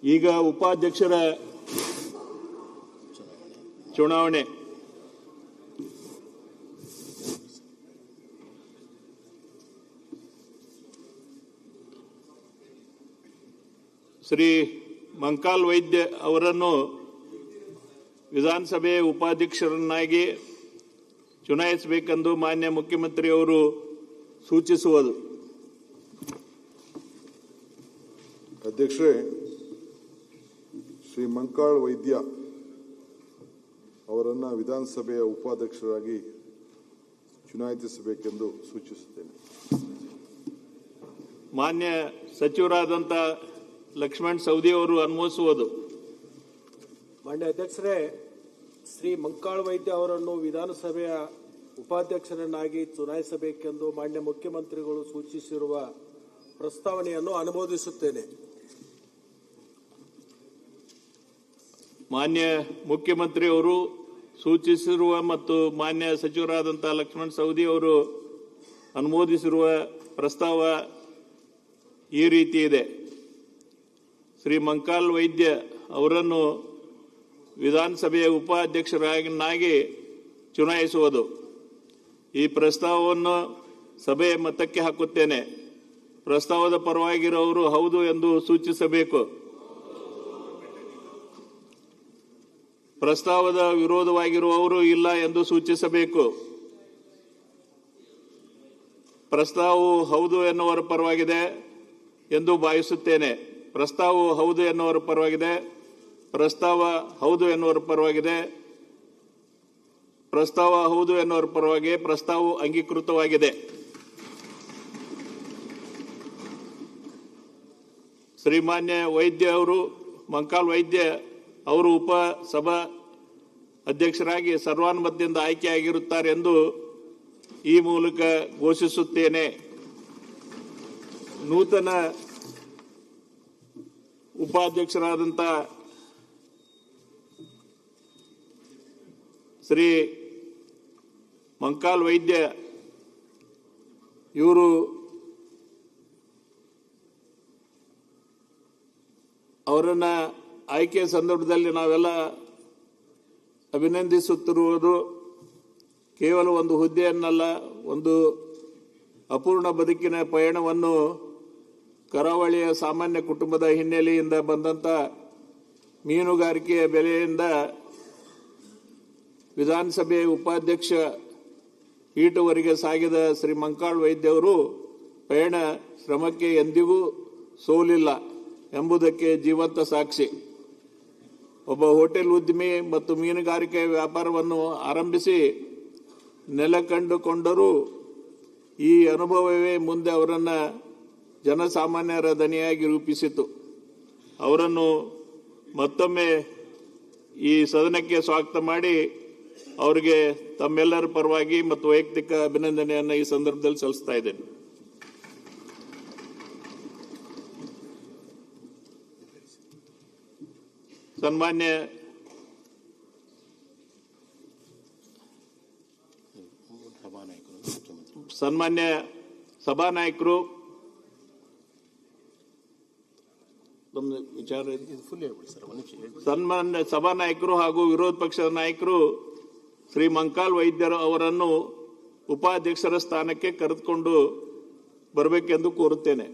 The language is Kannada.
ಈಗ ಉಪಾಧ್ಯಕ್ಷರ ಚುನಾವಣೆ. ಶ್ರೀ ಮಂಕಾಲ್ ವೈದ್ಯ ಅವರನ್ನು ವಿಧಾನಸಭೆಯ ಉಪಾಧ್ಯಕ್ಷರನ್ನಾಗಿ ಚುನಾಯಿಸಬೇಕೆಂದು ಮಾನ್ಯ ಮುಖ್ಯಮಂತ್ರಿಯವರು ಸೂಚಿಸುವುದು. ಅಧ್ಯಕ್ಷರೇ, ಶ್ರೀ ಮಂಕಾಳ್ ವೈದ್ಯ ಅವರನ್ನು ವಿಧಾನಸಭೆಯ ಉಪಾಧ್ಯಕ್ಷರಾಗಿ ಚುನಾಯಿಸಬೇಕೆಂದು ಸೂಚಿಸುತ್ತೇನೆ. ಮಾನ್ಯ ಸಚಿವರಾದಂಥ ಲಕ್ಷ್ಮಣ್ ಸವದಿ ಅವರು ಅನುಮೋದಿಸುವುದು. ಮಾನ್ಯ ಅಧ್ಯಕ್ಷರೇ, ಶ್ರೀ ಮಂಕಾಳ್ ವೈದ್ಯ ಅವರನ್ನು ವಿಧಾನಸಭೆಯ ಉಪಾಧ್ಯಕ್ಷರನ್ನಾಗಿ ಚುನಾಯಿಸಬೇಕೆಂದು ಮಾನ್ಯ ಮುಖ್ಯಮಂತ್ರಿಗಳು ಸೂಚಿಸಿರುವ ಪ್ರಸ್ತಾವನೆಯನ್ನು ಅನುಮೋದಿಸುತ್ತೇನೆ. ಮಾನ್ಯ ಮುಖ್ಯಮಂತ್ರಿಯವರು ಸೂಚಿಸಿರುವ ಮತ್ತು ಮಾನ್ಯ ಸಚಿವರಾದಂಥ ಲಕ್ಷ್ಮಣ್ ಸವದಿ ಅವರು ಅನುಮೋದಿಸಿರುವ ಪ್ರಸ್ತಾವ ಈ ರೀತಿ ಇದೆ. ಶ್ರೀ ಮಂಕಾಲ್ ವೈದ್ಯ ಅವರನ್ನು ವಿಧಾನಸಭೆಯ ಉಪಾಧ್ಯಕ್ಷರನ್ನಾಗಿ ಚುನಾಯಿಸುವುದು. ಈ ಪ್ರಸ್ತಾವವನ್ನು ಸಭೆಯ ಮತಕ್ಕೆ ಹಾಕುತ್ತೇನೆ. ಪ್ರಸ್ತಾವದ ಪರವಾಗಿರುವವರು ಹೌದು ಎಂದು ಸೂಚಿಸಬೇಕು. ಪ್ರಸ್ತಾವದ ವಿರೋಧವಾಗಿರುವವರು ಇಲ್ಲ ಎಂದು ಸೂಚಿಸಬೇಕು. ಪ್ರಸ್ತಾವವು ಹೌದು ಎನ್ನುವರ ಪರವಾಗಿದೆ ಎಂದು ಭಾವಿಸುತ್ತೇನೆ. ಪ್ರಸ್ತಾವವು ಹೌದು ಎನ್ನುವರ ಪರವಾಗಿದೆ. ಪ್ರಸ್ತಾವ ಹೌದು ಎನ್ನುವರ ಪರವಾಗಿದೆ. ಪ್ರಸ್ತಾವ ಹೌದು ಎನ್ನುವರ ಪರವಾಗಿ ಪ್ರಸ್ತಾವವು ಅಂಗೀಕೃತವಾಗಿದೆ. ಶ್ರೀಮಾನ್ಯ ವೈದ್ಯ ಅವರು, ಮಂಕಾಲ್ ವೈದ್ಯ ಅವರು ಉಪಸಭಾ ಅಧ್ಯಕ್ಷರಾಗಿ ಸರ್ವಾನುಮತದಿಂದ ಆಯ್ಕೆಯಾಗಿರುತ್ತಾರೆ ಎಂದು ಈ ಮೂಲಕ ಘೋಷಿಸುತ್ತೇನೆ. ನೂತನ ಉಪಾಧ್ಯಕ್ಷರಾದಂಥ ಶ್ರೀ ಮಂಕಾಲ್ ವೈದ್ಯ ಇವರು ಅವರನ್ನ ಆಯ್ಕೆ ಸಂದರ್ಭದಲ್ಲಿ ನಾವೆಲ್ಲ ಅಭಿನಂದಿಸುತ್ತಿರುವುದು ಕೇವಲ ಒಂದು ಹುದ್ದೆಯನ್ನಲ್ಲ, ಒಂದು ಅಪೂರ್ಣ ಬದುಕಿನ ಪಯಣವನ್ನು ಕರಾವಳಿಯ ಸಾಮಾನ್ಯ ಕುಟುಂಬದ ಹಿನ್ನೆಲೆಯಿಂದ ಬಂದಂಥ ಮೀನುಗಾರಿಕೆಯ ಬೆಲೆಯಿಂದ ವಿಧಾನಸಭೆಯ ಉಪಾಧ್ಯಕ್ಷ ಪೀಠವರೆಗೆ ಸಾಗಿದ ಶ್ರೀ ಮಂಕಾಳ್ ವೈದ್ಯ ಅವರು ಪಯಣ ಶ್ರಮಕ್ಕೆ ಎಂದಿಗೂ ಸೋಲಿಲ್ಲ ಎಂಬುದಕ್ಕೆ ಜೀವಂತ ಸಾಕ್ಷಿ. ಒಬ್ಬ ಹೋಟೆಲ್ ಉದ್ಯಮಿ ಮತ್ತು ಮೀನುಗಾರಿಕೆ ವ್ಯಾಪಾರವನ್ನು ಆರಂಭಿಸಿ ನೆಲೆ ಕಂಡುಕೊಂಡರೂ ಈ ಅನುಭವವೇ ಮುಂದೆ ಅವರನ್ನು ಜನಸಾಮಾನ್ಯರ ದನಿಯಾಗಿ ರೂಪಿಸಿತು. ಅವರನ್ನು ಮತ್ತೊಮ್ಮೆ ಈ ಸದನಕ್ಕೆ ಸ್ವಾಗತ ಮಾಡಿ ಅವರಿಗೆ ತಮ್ಮೆಲ್ಲರ ಪರವಾಗಿ ಮತ್ತು ವೈಯಕ್ತಿಕ ಅಭಿನಂದನೆಯನ್ನು ಈ ಸಂದರ್ಭದಲ್ಲಿ ಸಲ್ಲಿಸ್ತಾ ಇದ್ದೇನೆ. ಸನ್ಮಾನ್ಯ ಸಭಾನಾಯಕರು, ಸನ್ಮಾನ್ಯ ಸಭಾನಾಯಕರು ಹಾಗೂ ವಿರೋಧ ಪಕ್ಷದ ನಾಯಕರು ಶ್ರೀ ಮಂಕಾಲ್ ವೈದ್ಯರು ಅವರನ್ನು ಉಪಾಧ್ಯಕ್ಷರ ಸ್ಥಾನಕ್ಕೆ ಕರೆದುಕೊಂಡು ಬರಬೇಕೆಂದು ಕೋರುತ್ತೇನೆ.